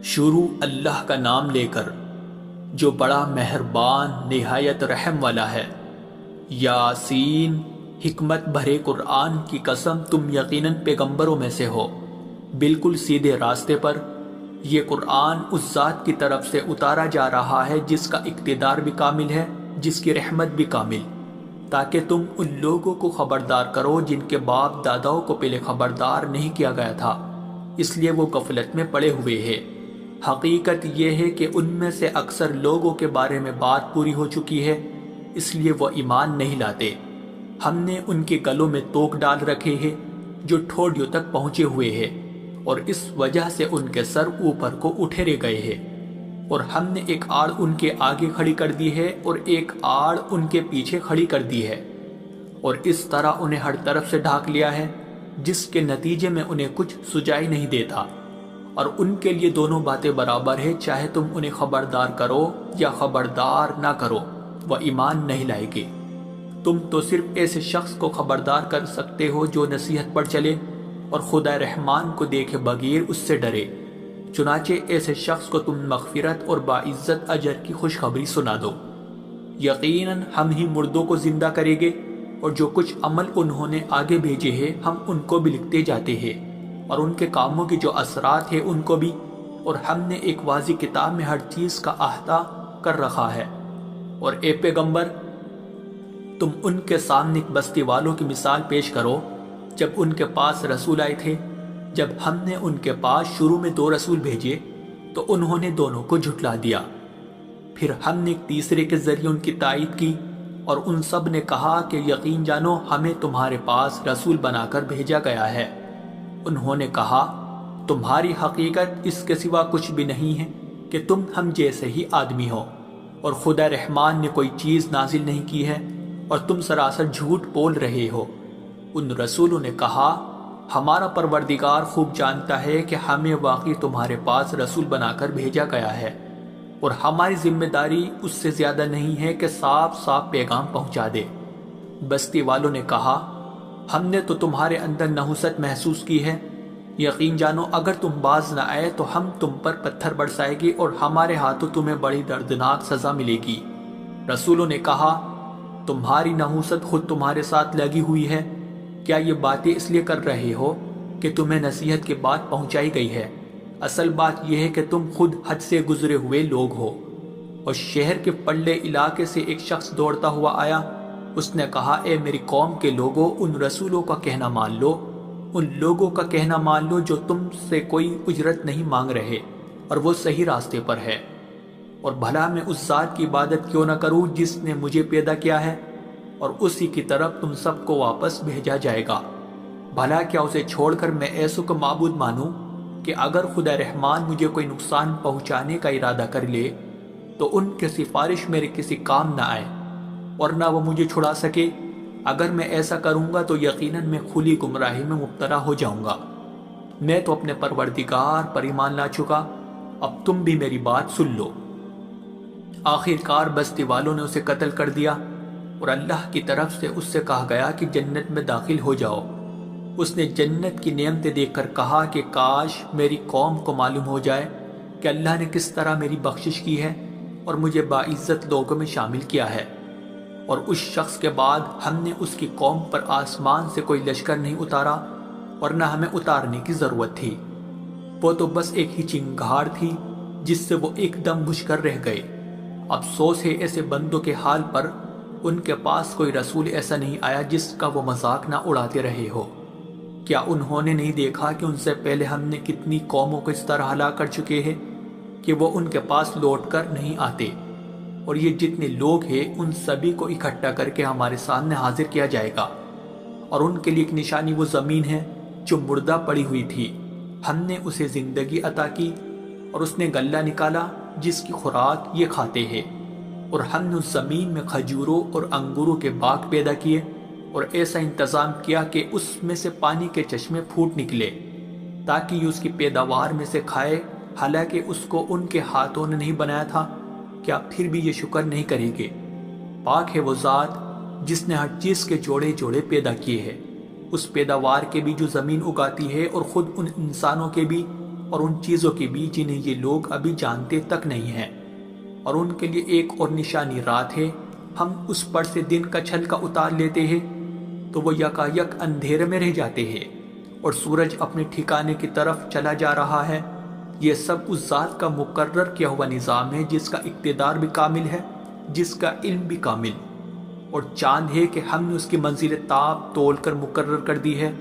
شروع اللہ کا نام لے کر جو بڑا مہربان نہایت رحم والا ہے۔ یاسین، حکمت بھرے قرآن کی قسم، تم یقیناً پیغمبروں میں سے ہو، بالکل سیدھے راستے پر۔ یہ قرآن اس ذات کی طرف سے اتارا جا رہا ہے جس کا اقتدار بھی کامل ہے، جس کی رحمت بھی کامل، تاکہ تم ان لوگوں کو خبردار کرو جن کے باپ داداؤں کو پہلے خبردار نہیں کیا گیا تھا، اس لیے وہ غفلت میں پڑے ہوئے ہیں۔ حقیقت یہ ہے کہ ان میں سے اکثر لوگوں کے بارے میں بات پوری ہو چکی ہے، اس لیے وہ ایمان نہیں لاتے۔ ہم نے ان کے گلوں میں توق ڈال رکھے ہیں جو ٹھوڑیوں تک پہنچے ہوئے ہیں، اور اس وجہ سے ان کے سر اوپر کو اٹھیرے گئے ہیں، اور ہم نے ایک آڑ ان کے آگے کھڑی کر دی ہے اور ایک آڑ ان کے پیچھے کھڑی کر دی ہے، اور اس طرح انہیں ہر طرف سے ڈھانک لیا ہے، جس کے نتیجے میں انہیں کچھ سجائی نہیں دیتا۔ اور ان کے لیے دونوں باتیں برابر ہے، چاہے تم انہیں خبردار کرو یا خبردار نہ کرو، وہ ایمان نہیں لائے گے۔ تم تو صرف ایسے شخص کو خبردار کر سکتے ہو جو نصیحت پر چلے اور خدا رحمان کو دیکھے بغیر اس سے ڈرے، چنانچہ ایسے شخص کو تم مغفرت اور باعزت اجر کی خوشخبری سنا دو۔ یقیناً ہم ہی مردوں کو زندہ کریں گے، اور جو کچھ عمل انہوں نے آگے بھیجے ہیں ہم ان کو بھی لکھتے جاتے ہیں، اور ان کے کاموں کی جو اثرات ہیں ان کو بھی، اور ہم نے ایک واضح کتاب میں ہر چیز کا احاطہ کر رکھا ہے۔ اور اے پیغمبر، تم ان کے سامنے ایک بستی والوں کی مثال پیش کرو جب ان کے پاس رسول آئے تھے۔ جب ہم نے ان کے پاس شروع میں 2 رسول بھیجے تو انہوں نے دونوں کو جھٹلا دیا، پھر ہم نے ایک تیسرے کے ذریعے ان کی تائید کی، اور ان سب نے کہا کہ یقین جانو ہمیں تمہارے پاس رسول بنا کر بھیجا گیا ہے۔ انہوں نے کہا تمہاری حقیقت اس کے سوا کچھ بھی نہیں ہے کہ تم ہم جیسے ہی آدمی ہو، اور خدا رحمان نے کوئی چیز نازل نہیں کی ہے، اور تم سراسر جھوٹ بول رہے ہو۔ ان رسولوں نے کہا ہمارا پروردگار خوب جانتا ہے کہ ہمیں واقعی تمہارے پاس رسول بنا کر بھیجا گیا ہے، اور ہماری ذمہ داری اس سے زیادہ نہیں ہے کہ صاف صاف پیغام پہنچا دے۔ بستی والوں نے کہا ہم نے تو تمہارے اندر نحوست محسوس کی ہے، یقین جانو اگر تم باز نہ آئے تو ہم تم پر پتھر برسائے گی اور ہمارے ہاتھوں تمہیں بڑی دردناک سزا ملے گی۔ رسولوں نے کہا تمہاری نحوست خود تمہارے ساتھ لگی ہوئی ہے، کیا یہ باتیں اس لیے کر رہے ہو کہ تمہیں نصیحت کی بات پہنچائی گئی ہے؟ اصل بات یہ ہے کہ تم خود حد سے گزرے ہوئے لوگ ہو۔ اور شہر کے پلے علاقے سے ایک شخص دوڑتا ہوا آیا، اس نے کہا اے میری قوم کے لوگوں، ان رسولوں کا کہنا مان لو، ان لوگوں کا کہنا مان لو جو تم سے کوئی اجرت نہیں مانگ رہے اور وہ صحیح راستے پر ہے، اور بھلا میں اس ذات کی عبادت کیوں نہ کروں جس نے مجھے پیدا کیا ہے، اور اسی کی طرف تم سب کو واپس بھیجا جائے گا۔ بھلا کیا اسے چھوڑ کر میں ایسوں کو معبود مانوں کہ اگر خدا رحمان مجھے کوئی نقصان پہنچانے کا ارادہ کر لے تو ان کی سفارش میرے کسی کام نہ آئے، اور نہ وہ مجھے چھڑا سکے۔ اگر میں ایسا کروں گا تو یقیناً میں کھلی گمراہی میں مبتلا ہو جاؤں گا۔ میں تو اپنے پروردگار پر ایمان لا چکا، اب تم بھی میری بات سن لو۔ آخر کار بستی والوں نے اسے قتل کر دیا، اور اللہ کی طرف سے اس سے کہا گیا کہ جنت میں داخل ہو جاؤ۔ اس نے جنت کی نعمتیں دیکھ کر کہا کہ کاش میری قوم کو معلوم ہو جائے کہ اللہ نے کس طرح میری بخشش کی ہے اور مجھے باعزت لوگوں میں شامل کیا ہے۔ اور اس شخص کے بعد ہم نے اس کی قوم پر آسمان سے کوئی لشکر نہیں اتارا، اور نہ ہمیں اتارنے کی ضرورت تھی، وہ تو بس ایک ہی چنگھاڑ تھی جس سے وہ ایک دم بجھ کر رہ گئے۔ افسوس ہے ایسے بندوں کے حال پر، ان کے پاس کوئی رسول ایسا نہیں آیا جس کا وہ مذاق نہ اڑاتے رہے ہو۔ کیا انہوں نے نہیں دیکھا کہ ان سے پہلے ہم نے کتنی قوموں کو اس طرح ہلاک کر چکے ہیں کہ وہ ان کے پاس لوٹ کر نہیں آتے؟ اور یہ جتنے لوگ ہیں ان سبھی کو اکٹھا کر کے ہمارے سامنے حاضر کیا جائے گا، اور ان کے لیے ایک نشانی وہ زمین ہے جو مردہ پڑی ہوئی تھی، ہم نے اسے زندگی عطا کی، اور اس نے غلہ نکالا جس کی خوراک یہ کھاتے ہیں، اور ہم نے اس زمین میں کھجوروں اور انگوروں کے باغ پیدا کیے، اور ایسا انتظام کیا کہ اس میں سے پانی کے چشمے پھوٹ نکلے تاکہ یہ اس کی پیداوار میں سے کھائے، حالانکہ اس کو ان کے ہاتھوں نے نہیں بنایا تھا۔ کیا پھر بھی یہ شکر نہیں کریں گے؟ پاک ہے وہ ذات جس نے ہر چیز کے جوڑے جوڑے پیدا کیے ہیں، اس پیداوار کے بھی جو زمین اگاتی ہے اور خود ان انسانوں کے بھی اور ان چیزوں کی بھی جنہیں یہ لوگ ابھی جانتے تک نہیں ہیں، اور ان کے لیے ایک اور نشانی رات ہے، ہم اس پر سے دن کا چھلکا اتار لیتے ہیں تو وہ یکایک اندھیرے میں رہ جاتے ہیں اور سورج اپنے ٹھکانے کی طرف چلا جا رہا ہے۔ یہ سب اس ذات کا مقرر کیا ہوا نظام ہے جس کا اقتدار بھی کامل ہے، جس کا علم بھی کامل، اور چاند ہے کہ ہم نے اس کی منزل تاب تول کر مقرر کر دی ہے،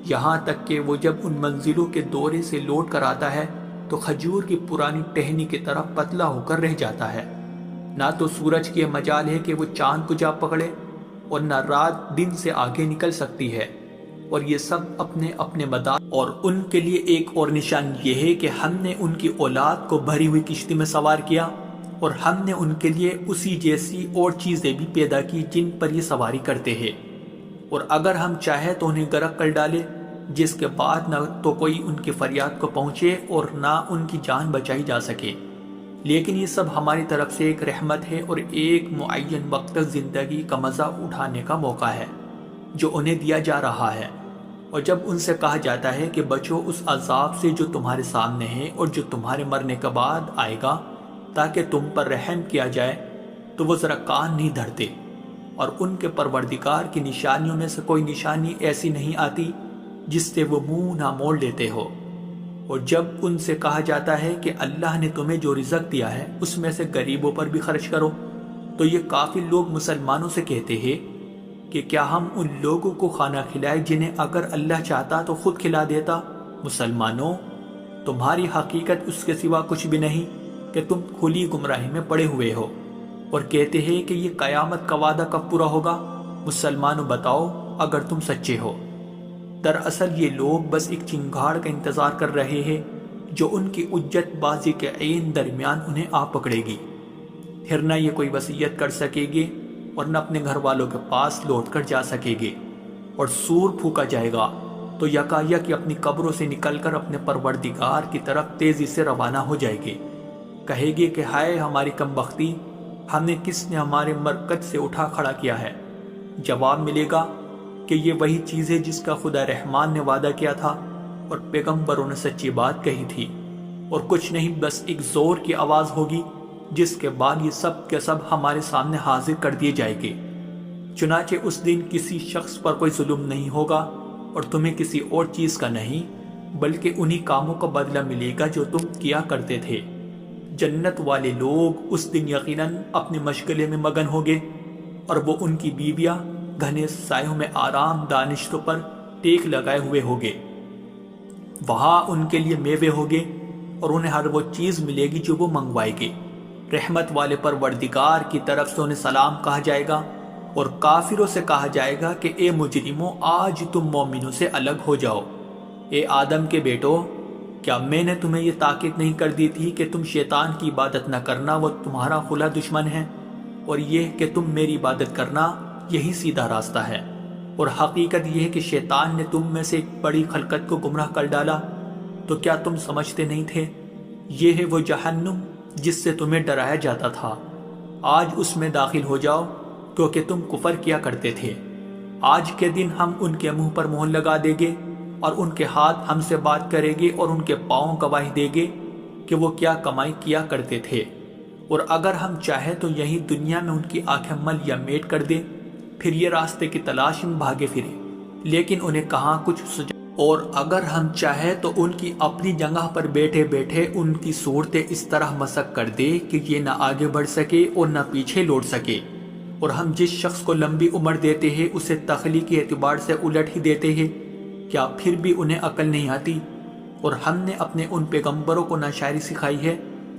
یہاں تک کہ وہ جب ان منزلوں کے دورے سے لوٹ کر آتا ہے تو کھجور کی پرانی ٹہنی کی طرح پتلا ہو کر رہ جاتا ہے۔ نہ تو سورج کی یہ مجال ہے کہ وہ چاند کو جا پکڑے، اور نہ رات دن سے آگے نکل سکتی ہے، اور یہ سب اپنے اپنے مدار، اور ان کے لیے ایک اور نشان یہ ہے کہ ہم نے ان کی اولاد کو بھری ہوئی کشتی میں سوار کیا، اور ہم نے ان کے لیے اسی جیسی اور چیزیں بھی پیدا کی جن پر یہ سواری کرتے ہیں، اور اگر ہم چاہیں تو انہیں غرق کر ڈالے، جس کے بعد نہ تو کوئی ان کی فریاد کو پہنچے اور نہ ان کی جان بچائی جا سکے۔ لیکن یہ سب ہماری طرف سے ایک رحمت ہے اور ایک معین وقت تک زندگی کا مزہ اٹھانے کا موقع ہے جو انہیں دیا جا رہا ہے۔ اور جب ان سے کہا جاتا ہے کہ بچو اس عذاب سے جو تمہارے سامنے ہے اور جو تمہارے مرنے کے بعد آئے گا تاکہ تم پر رحم کیا جائے، تو وہ ذرا کان نہیں دھرتے، اور ان کے پروردگار کی نشانیوں میں سے کوئی نشانی ایسی نہیں آتی جس سے وہ منہ نہ موڑ لیتے ہو۔ اور جب ان سے کہا جاتا ہے کہ اللہ نے تمہیں جو رزق دیا ہے اس میں سے غریبوں پر بھی خرچ کرو، تو یہ کافی لوگ مسلمانوں سے کہتے ہیں کہ کیا ہم ان لوگوں کو کھانا کھلائے جنہیں اگر اللہ چاہتا تو خود کھلا دیتا؟ مسلمانوں، تمہاری حقیقت اس کے سوا کچھ بھی نہیں کہ تم کھلی گمراہی میں پڑے ہوئے ہو، اور کہتے ہیں کہ یہ قیامت کا وعدہ کب پورا ہوگا؟ مسلمانوں بتاؤ اگر تم سچے ہو۔ دراصل یہ لوگ بس ایک چنگاڑ کا انتظار کر رہے ہیں جو ان کی اجت بازی کے عین درمیان انہیں آ پکڑے گی، پھر نہ یہ کوئی وصیت کر سکے گے اور نہ اپنے گھر والوں کے پاس لوٹ کر جا سکے گے، اور سور پھونکا جائے گا تو یکایک اپنی قبروں سے نکل کر اپنے پروردگار کی طرف تیزی سے روانہ ہو جائے گے، کہے گے کہ ہائے ہماری کم بختی، ہمیں کس نے ہمارے مرکز سے اٹھا کھڑا کیا ہے؟ جواب ملے گا کہ یہ وہی چیز ہے جس کا خدا رحمان نے وعدہ کیا تھا اور پیغمبروں نے سچی بات کہی تھی، اور کچھ نہیں، بس ایک زور کی آواز ہوگی جس کے بعد یہ سب کے سب ہمارے سامنے حاضر کر دیے جائیں گے۔ چنانچہ اس دن کسی شخص پر کوئی ظلم نہیں ہوگا اور تمہیں کسی اور چیز کا نہیں، بلکہ انہی کاموں کا بدلہ ملے گا جو تم کیا کرتے تھے۔ جنت والے لوگ اس دن یقیناً اپنے مشغلے میں مگن ہوگے، اور وہ ان کی بیویاں گھنے سایوں میں آرام دانشتوں پر ٹیک لگائے ہوئے ہوگے۔ وہاں ان کے لیے میوے ہوگے اور انہیں ہر وہ چیز ملے گی جو وہ منگوائے گے۔ رحمت والے پروردگار کی طرف سے انہیں سلام کہا جائے گا، اور کافروں سے کہا جائے گا کہ اے مجرموں، آج تم مومنوں سے الگ ہو جاؤ۔ اے آدم کے بیٹو، کیا میں نے تمہیں یہ تاکید نہیں کر دی تھی کہ تم شیطان کی عبادت نہ کرنا، وہ تمہارا کھلا دشمن ہے، اور یہ کہ تم میری عبادت کرنا، یہی سیدھا راستہ ہے۔ اور حقیقت یہ ہے کہ شیطان نے تم میں سے ایک بڑی خلقت کو گمراہ کر ڈالا، تو کیا تم سمجھتے نہیں تھے؟ یہ ہے وہ جہنم جس سے تمہیں ڈرایا جاتا تھا، آج اس میں داخل ہو جاؤ کیونکہ تم کفر کیا کرتے تھے۔ آج کے دن ہم ان کے منہ پر مہر لگا دیں گے، اور ان کے ہاتھ ہم سے بات کریں گے، اور ان کے پاؤں گواہی دیں گے کہ وہ کیا کمائی کیا کرتے تھے۔ اور اگر ہم چاہیں تو یہی دنیا میں ان کی آنکھیں مل یا میٹ کر دیں، پھر یہ راستے کی تلاش میں بھاگے پھرے، لیکن انہیں کہاں کچھ سجا۔ اور اگر ہم چاہیں تو ان کی اپنی جگہ پر بیٹھے بیٹھے ان کی صورتیں اس طرح مسخ کر دے کہ یہ نہ آگے بڑھ سکے اور نہ پیچھے لوٹ سکے۔ اور ہم جس شخص کو لمبی عمر دیتے ہیں اسے تخلیقی اعتبار سے الٹ ہی دیتے ہیں، کیا پھر بھی انہیں عقل نہیں آتی؟ اور ہم نے اپنے ان پیغمبروں کو نہ شاعری سکھائی ہے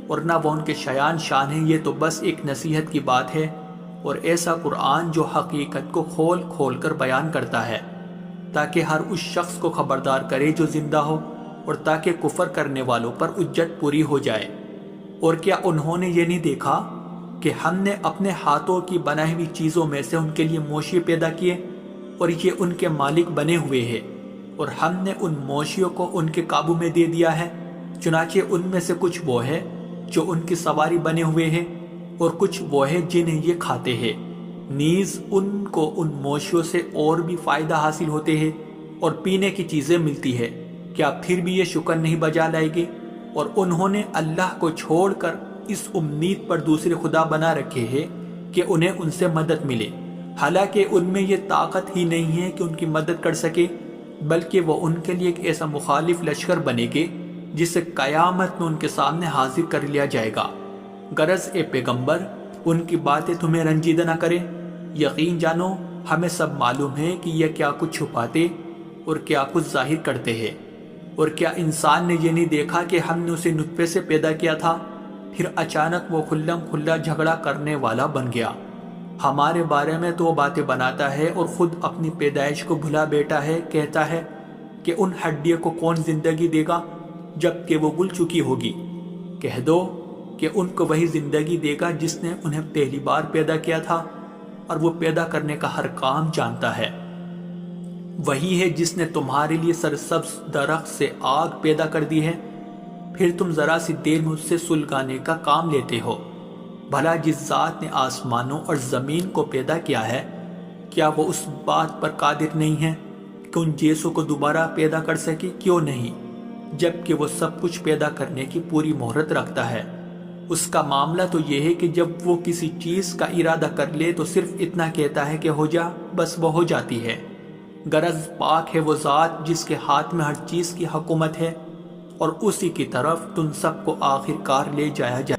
اور نہ وہ ان کے شایان شان ہیں، یہ تو بس ایک نصیحت کی بات ہے، اور ایسا قرآن جو حقیقت کو کھول کھول کر بیان کرتا ہے تاکہ ہر اس شخص کو خبردار کرے جو زندہ ہو، اور تاکہ کفر کرنے والوں پر حجت پوری ہو جائے۔ اور کیا انہوں نے یہ نہیں دیکھا کہ ہم نے اپنے ہاتھوں کی بنائی ہوئی چیزوں میں سے ان کے لیے موشی پیدا کیے، اور یہ ان کے مالک بنے ہوئے ہیں، اور ہم نے ان موشیوں کو ان کے قابو میں دے دیا ہے، چنانچہ ان میں سے کچھ وہ ہے جو ان کی سواری بنے ہوئے ہیں، اور کچھ وہ ہے جنہیں یہ کھاتے ہیں۔ نیز ان کو ان موشیوں سے اور بھی فائدہ حاصل ہوتے ہیں اور پینے کی چیزیں ملتی ہے۔ کیا پھر بھی یہ شکر نہیں بجا لائے گے؟ اور انہوں نے اللہ کو چھوڑ کر اس امید پر دوسرے خدا بنا رکھے ہیں کہ انہیں ان سے مدد ملے، حالانکہ ان میں یہ طاقت ہی نہیں ہے کہ ان کی مدد کر سکے، بلکہ وہ ان کے لیے ایک ایسا مخالف لشکر بنے گے جسے قیامت میں ان کے سامنے حاضر کر لیا جائے گا۔ غرض اے پیغمبر، ان کی باتیں تمہیں رنجیدہ نہ کریں۔ یقین جانو ہمیں سب معلوم ہے کہ یہ کیا کچھ چھپاتے اور کیا کچھ ظاہر کرتے ہیں۔ اور کیا انسان نے یہ نہیں دیکھا کہ ہم نے اسے نطفے سے پیدا کیا تھا، پھر اچانک وہ کھلم کھلا جھگڑا کرنے والا بن گیا۔ ہمارے بارے میں تو وہ باتیں بناتا ہے اور خود اپنی پیدائش کو بھلا بیٹھا ہے، کہتا ہے کہ ان ہڈیوں کو کون زندگی دے گا جب کہ وہ گل چکی ہوگی۔ کہہ دو کہ ان کو وہی زندگی دے گا جس نے انہیں پہلی بار پیدا کیا تھا، اور وہ پیدا کرنے کا ہر کام جانتا ہے۔ وہی ہے جس نے تمہارے لیے سرسبز درخت سے آگ پیدا کر دی ہے، پھر تم ذرا سی دیر میں اس سے سلگانے کا کام لیتے ہو۔ بھلا جس ذات نے آسمانوں اور زمین کو پیدا کیا ہے، کیا وہ اس بات پر قادر نہیں ہے کہ ان جیسوں کو دوبارہ پیدا کر سکے؟ کیوں نہیں، جبکہ وہ سب کچھ پیدا کرنے کی پوری مہرت رکھتا ہے۔ اس کا معاملہ تو یہ ہے کہ جب وہ کسی چیز کا ارادہ کر لے تو صرف اتنا کہتا ہے کہ ہو جا، بس وہ ہو جاتی ہے۔ غرض پاک ہے وہ ذات جس کے ہاتھ میں ہر چیز کی حکومت ہے، اور اسی کی طرف تم سب کو آخر کار لے جایا جائے۔